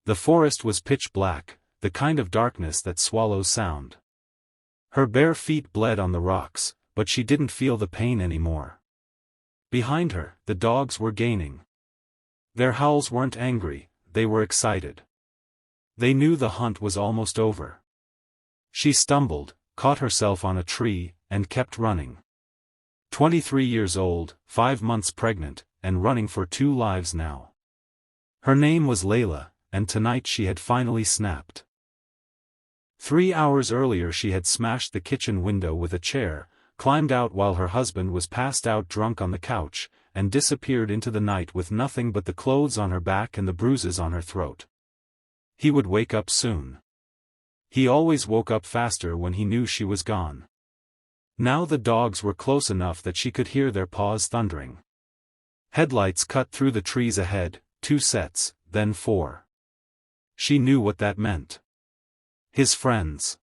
The forest was pitch black, the kind of darkness that swallows sound. Her bare feet bled on the rocks, but she didn't feel the pain anymore. Behind her, the dogs were gaining. Their howls weren't angry, they were excited. They knew the hunt was almost over. She stumbled, caught herself on a tree, and kept running. 23 years old, 5 months pregnant, and running for 2 lives now. Her name was Layla, and tonight she had finally snapped. 3 hours earlier she had smashed the kitchen window with a chair, climbed out while her husband was passed out drunk on the couch, and disappeared into the night with nothing but the clothes on her back and the bruises on her throat. He would wake up soon. He always woke up faster when he knew she was gone. Now the dogs were close enough that she could hear their paws thundering. Headlights cut through the trees ahead, 2 sets, then 4. She knew what that meant. His friends.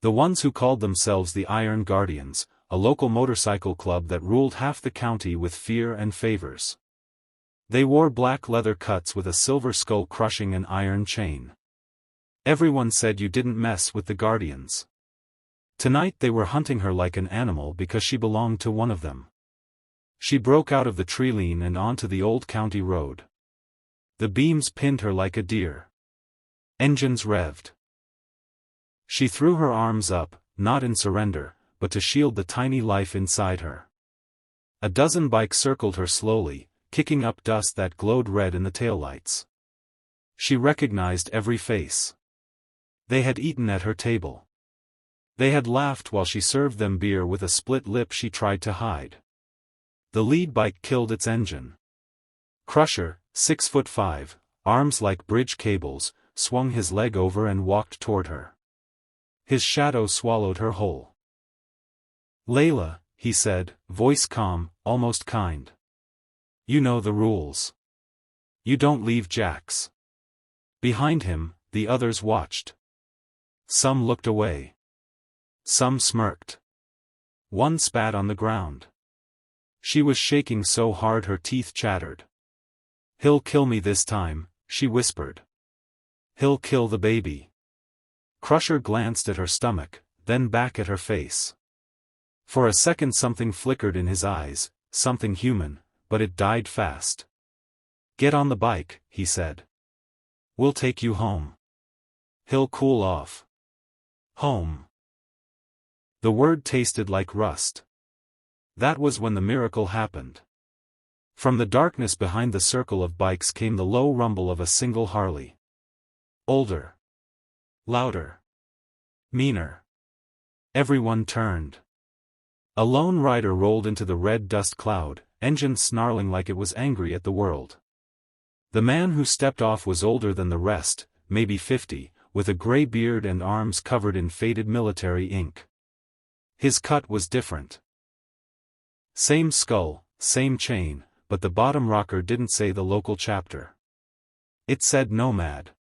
The ones who called themselves the Iron Guardians, a local motorcycle club that ruled half the county with fear and favors. They wore black leather cuts with a silver skull crushing an iron chain. Everyone said you didn't mess with the Guardians. Tonight they were hunting her like an animal because she belonged to one of them. She broke out of the tree line and onto the old county road. The beams pinned her like a deer. Engines revved. She threw her arms up, not in surrender, but to shield the tiny life inside her. A dozen bikes circled her slowly, kicking up dust that glowed red in the taillights. She recognized every face. They had eaten at her table. They had laughed while she served them beer with a split lip she tried to hide. The lead bike killed its engine. Crusher, 6'5", arms like bridge cables, swung his leg over and walked toward her. His shadow swallowed her whole. "Layla," he said, voice calm, almost kind. "You know the rules. You don't leave Jax." Behind him, the others watched. Some looked away. Some smirked. One spat on the ground. She was shaking so hard her teeth chattered. "He'll kill me this time," she whispered. "He'll kill the baby." Crusher glanced at her stomach, then back at her face. For a second something flickered in his eyes, something human, but it died fast. "Get on the bike," he said. "We'll take you home. He'll cool off." Home. The word tasted like rust. That was when the miracle happened. From the darkness behind the circle of bikes came the low rumble of a single Harley. Older. Louder. Meaner. Everyone turned. A lone rider rolled into the red dust cloud, engine snarling like it was angry at the world. The man who stepped off was older than the rest, maybe 50, with a gray beard and arms covered in faded military ink. His cut was different. Same skull, same chain, but the bottom rocker didn't say the local chapter. It said Nomad.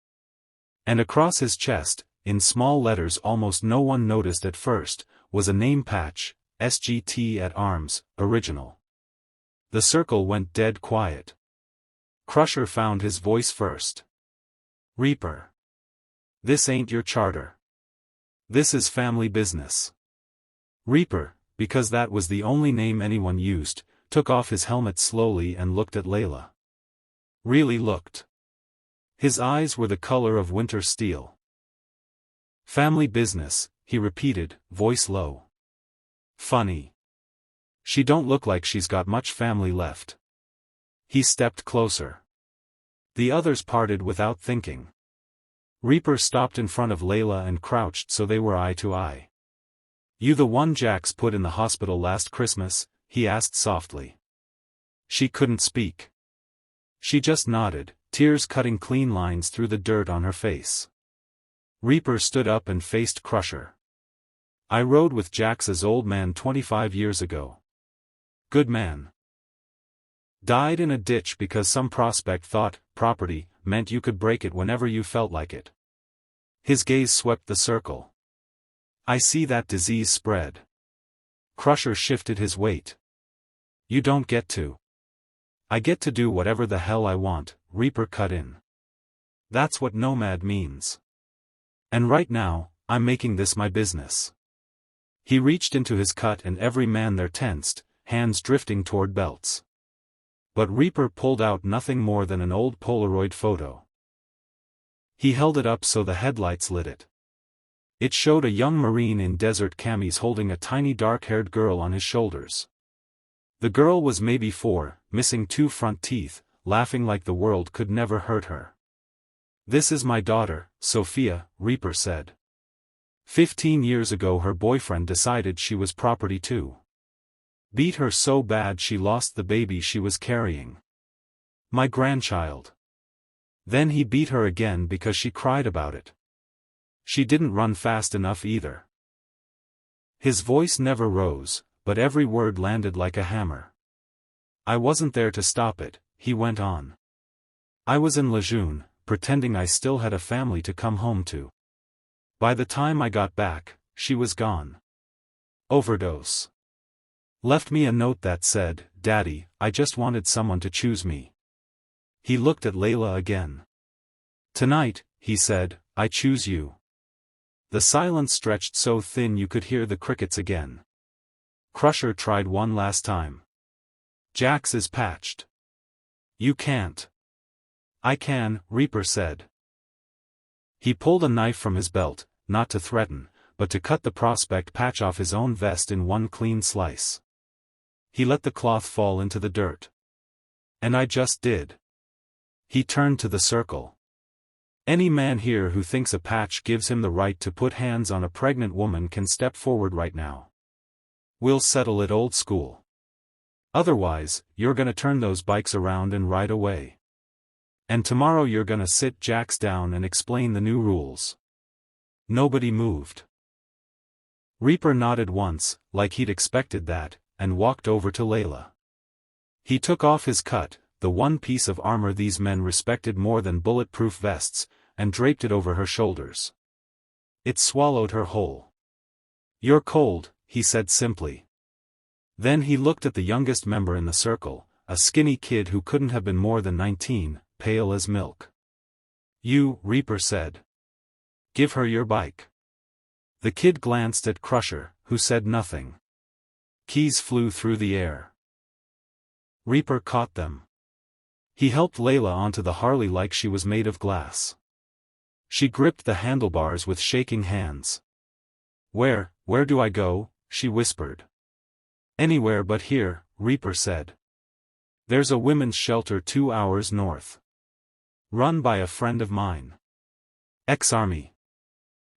And across his chest, in small letters almost no one noticed at first, was a name patch, SGT at arms, original. The circle went dead quiet. Crusher found his voice first. "Reaper. This ain't your charter. This is family business." Reaper, because that was the only name anyone used, took off his helmet slowly and looked at Layla. Really looked. His eyes were the color of winter steel. "Family business," he repeated, voice low. "Funny. She don't look like she's got much family left." He stepped closer. The others parted without thinking. Reaper stopped in front of Layla and crouched so they were eye to eye. "You the one Jax put in the hospital last Christmas?" he asked softly. She couldn't speak. She just nodded, tears cutting clean lines through the dirt on her face. Reaper stood up and faced Crusher. "I rode with Jax's old man 25 years ago. Good man. Died in a ditch because some prospect thought property meant you could break it whenever you felt like it." His gaze swept the circle. "I see that disease spread." Crusher shifted his weight. "You don't get to." "I get to do whatever the hell I want," Reaper cut in. That's what Nomad means. And right now, I'm making this my business. He reached into his cut and every man there tensed, hands drifting toward belts. But Reaper pulled out nothing more than an old Polaroid photo. He held it up so the headlights lit it. It showed a young Marine in desert camis holding a tiny dark-haired girl on his shoulders. The girl was maybe 4, missing 2 front teeth, laughing like the world could never hurt her. "This is my daughter, Sophia," Reaper said. 15 years ago her boyfriend decided she was property too. Beat her so bad she lost the baby she was carrying. My grandchild. Then he beat her again because she cried about it. She didn't run fast enough either. His voice never rose, but every word landed like a hammer. "I wasn't there to stop it," he went on. "I was in Lejeune, pretending I still had a family to come home to. By the time I got back, she was gone. Overdose. Left me a note that said, 'Daddy, I just wanted someone to choose me.'" He looked at Layla again. "Tonight," he said, "I choose you." The silence stretched so thin you could hear the crickets again. Crusher tried one last time. "Jax is patched." "You can't." "I can," Reaper said. He pulled a knife from his belt, not to threaten, but to cut the prospect patch off his own vest in one clean slice. He let the cloth fall into the dirt. "And I just did." He turned to the circle. "Any man here who thinks a patch gives him the right to put hands on a pregnant woman can step forward right now. We'll settle it old school. Otherwise, you're gonna turn those bikes around and ride away. And tomorrow you're gonna sit Jax down and explain the new rules." Nobody moved. Reaper nodded once, like he'd expected that, and walked over to Layla. He took off his cut, the one piece of armor these men respected more than bulletproof vests, and draped it over her shoulders. It swallowed her whole. "You're cold," he said simply. Then he looked at the youngest member in the circle, a skinny kid who couldn't have been more than 19, pale as milk. "You," Reaper said. "Give her your bike." The kid glanced at Crusher, who said nothing. Keys flew through the air. Reaper caught them. He helped Layla onto the Harley like she was made of glass. She gripped the handlebars with shaking hands. Where do I go?" she whispered. "Anywhere but here," Reaper said. "There's a women's shelter 2 hours north. Run by a friend of mine. Ex-Army.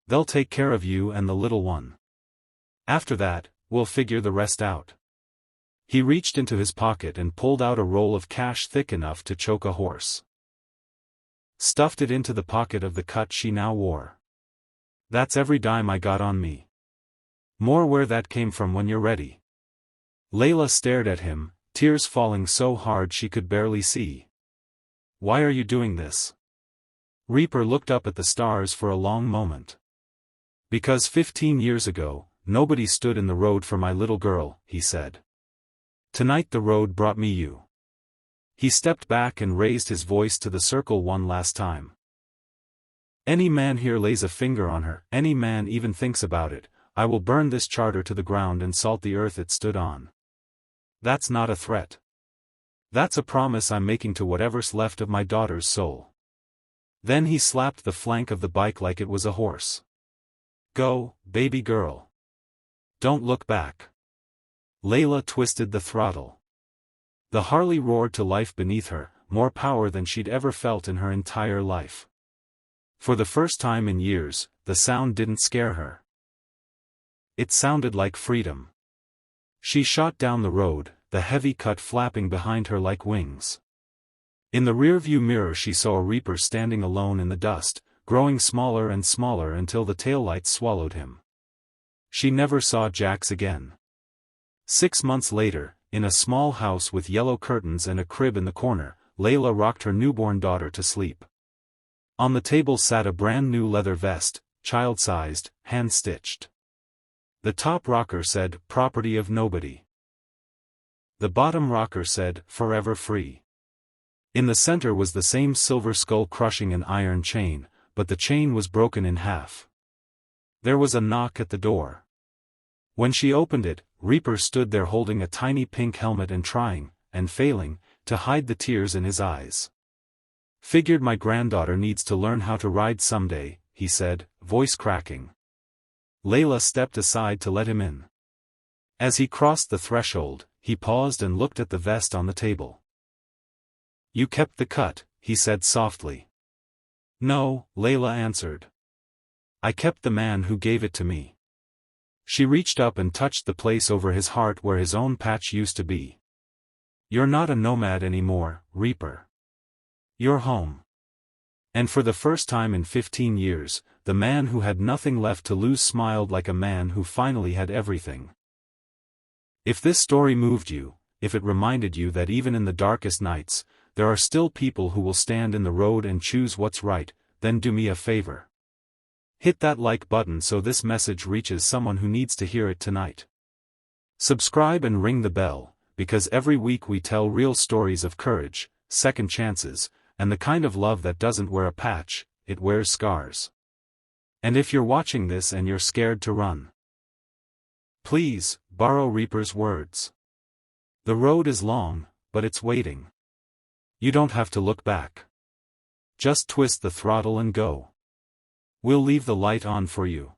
They'll take care of you and the little one. After that, we'll figure the rest out." He reached into his pocket and pulled out a roll of cash thick enough to choke a horse. Stuffed it into the pocket of the cut she now wore. "That's every dime I got on me. More where that came from when you're ready." Layla stared at him, tears falling so hard she could barely see. "Why are you doing this?" Reaper looked up at the stars for a long moment. "Because 15 years ago, nobody stood in the road for my little girl," he said. "Tonight the road brought me you." He stepped back and raised his voice to the circle one last time. "Any man here lays a finger on her, any man even thinks about it, I will burn this charter to the ground and salt the earth it stood on. That's not a threat. That's a promise I'm making to whatever's left of my daughter's soul." Then he slapped the flank of the bike like it was a horse. "Go, baby girl. Don't look back." Layla twisted the throttle. The Harley roared to life beneath her, more power than she'd ever felt in her entire life. For the first time in years, the sound didn't scare her. It sounded like freedom. She shot down the road, the heavy cut flapping behind her like wings. In the rearview mirror she saw a Reaper standing alone in the dust, growing smaller and smaller until the taillights swallowed him. She never saw Jax again. 6 months later, in a small house with yellow curtains and a crib in the corner, Layla rocked her newborn daughter to sleep. On the table sat a brand new leather vest, child-sized, hand-stitched. The top rocker said, "Property of nobody." The bottom rocker said, "Forever free." In the center was the same silver skull crushing an iron chain, but the chain was broken in half. There was a knock at the door. When she opened it, Reaper stood there holding a tiny pink helmet and trying, and failing, to hide the tears in his eyes. "Figured my granddaughter needs to learn how to ride someday," he said, voice cracking. Layla stepped aside to let him in. As he crossed the threshold, he paused and looked at the vest on the table. "You kept the cut," he said softly. "No," Layla answered. "I kept the man who gave it to me." She reached up and touched the place over his heart where his own patch used to be. "You're not a nomad anymore, Reaper. You're home." And for the first time in 15 years, the man who had nothing left to lose smiled like a man who finally had everything. If this story moved you, if it reminded you that even in the darkest nights, there are still people who will stand in the road and choose what's right, then do me a favor. Hit that like button so this message reaches someone who needs to hear it tonight. Subscribe and ring the bell, because every week we tell real stories of courage, second chances, and the kind of love that doesn't wear a patch, it wears scars. And if you're watching this and you're scared to run, please, borrow Reaper's words. The road is long, but it's waiting. You don't have to look back. Just twist the throttle and go. We'll leave the light on for you.